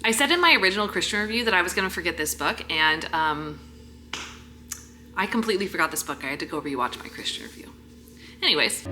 I said in my original Christian review that I was gonna forget this book, and I completely forgot this book. I had to go rewatch my Christian review. Anyways.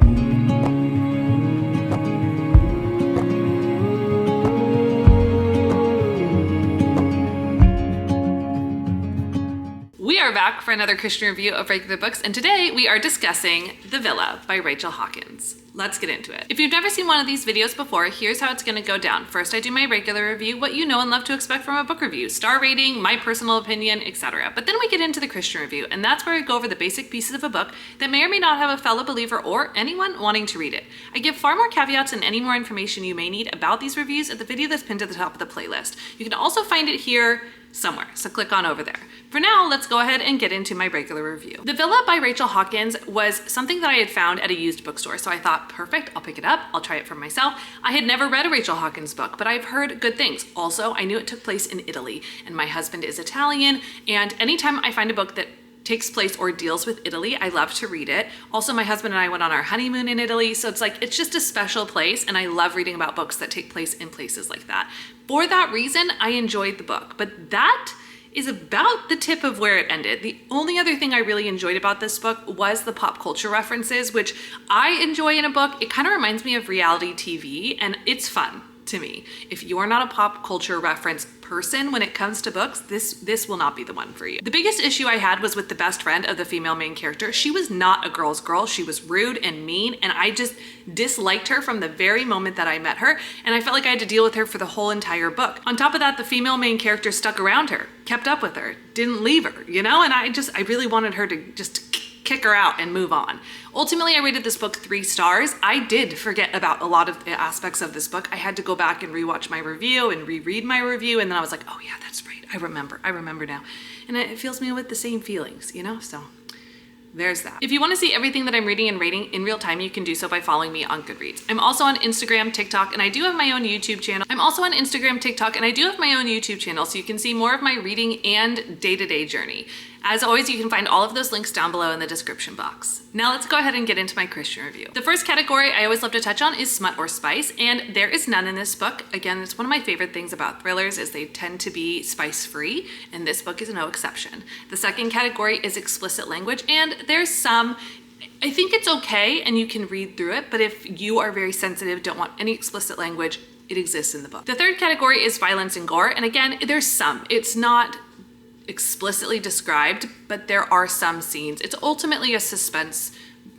We are back for another Christian review of regular books, and today we are discussing The Villa by Rachel Hawkins. Let's get into it. If you've never seen one of these videos before, here's how it's gonna go down. First, I do my regular review, what you know and love to expect from a book review, star rating, my personal opinion, etc. But then we get into the Christian review, and that's where I go over the basic pieces of a book that may or may not have a fellow believer or anyone wanting to read it. I give far more caveats and any more information you may need about these reviews at the video that's pinned to the top of the playlist. You can also find it here somewhere, so click on over there. For now, let's go ahead and get into my regular review. The Villa by Rachel Hawkins was something that I had found at a used bookstore, so I thought, perfect, I'll pick it up, I'll try it for myself. I had never read a Rachel Hawkins book, but I've heard good things. Also, I knew it took place in Italy, and my husband is Italian, and anytime I find a book that takes place or deals with Italy, I love to read it. Also, my husband and I went on our honeymoon in Italy, so it's just a special place, and I love reading about books that take place in places like that. For that reason, I enjoyed the book, but that is about the tip of where it ended. The only other thing I really enjoyed about this book was the pop culture references, which I enjoy in a book. It kind of reminds me of reality TV, and it's fun to me. If you are not a pop culture reference person when it comes to books, this will not be the one for you. The biggest issue I had was with the best friend of the female main character. She was not a girl's girl. She was rude and mean, and I just disliked her from the very moment that I met her, and I felt like I had to deal with her for the whole entire book. On top of that, the female main character stuck around her, kept up with her, didn't leave her, you know? And I really wanted her to just kick her out and move on. Ultimately, I rated this book 3 stars. I did forget about a lot of the aspects of this book. I had to go back and rewatch my review and reread my review, and then I was like, oh yeah, that's right, I remember now. And it fills me with the same feelings, you know? So there's that. If you want to see everything that I'm reading and rating in real time, you can do so by following me on Goodreads. I'm also on Instagram, TikTok, and I do have my own YouTube channel. So you can see more of my reading and day-to-day journey. As always, you can find all of those links down below in the description box. Now let's go ahead and get into my Christian review. The first category I always love to touch on is smut or spice, and there is none in this book. Again, it's one of my favorite things about thrillers is they tend to be spice-free, and this book is no exception. The second category is explicit language, and there's some. I think it's okay and you can read through it, but if you are very sensitive, don't want any explicit language, it exists in the book. The third category is violence and gore, and again, there's some. It's not explicitly described, but there are some scenes. It's ultimately a suspense,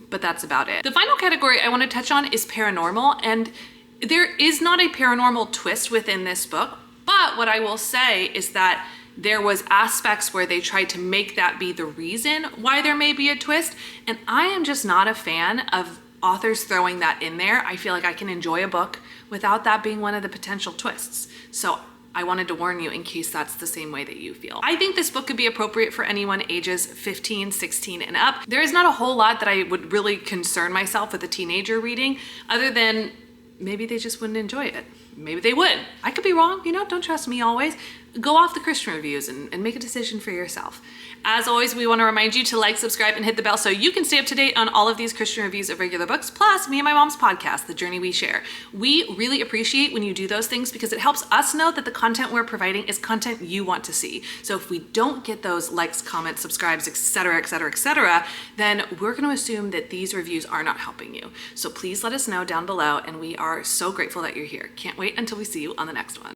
but that's about it. The final category I want to touch on is paranormal, and there is not a paranormal twist within this book, but what I will say is that there was aspects where they tried to make that be the reason why there may be a twist, and I am just not a fan of authors throwing that in there. I feel like I can enjoy a book without that being one of the potential twists. So I wanted to warn you in case that's the same way that you feel. I think this book could be appropriate for anyone ages 15, 16 and up. There is not a whole lot that I would really concern myself with a teenager reading, other than maybe they just wouldn't enjoy it. Maybe they would. I could be wrong, you know, don't trust me always. Go off the Christian reviews and make a decision for yourself. As always, we want to remind you to like, subscribe, and hit the bell so you can stay up to date on all of these Christian reviews of regular books, plus me and my mom's podcast, The Journey We Share. We really appreciate when you do those things because it helps us know that the content we're providing is content you want to see. So if we don't get those likes, comments, subscribes, etc., then we're going to assume that these reviews are not helping you. So please let us know down below, and we are so grateful that you're here. Can't wait until we see you on the next one.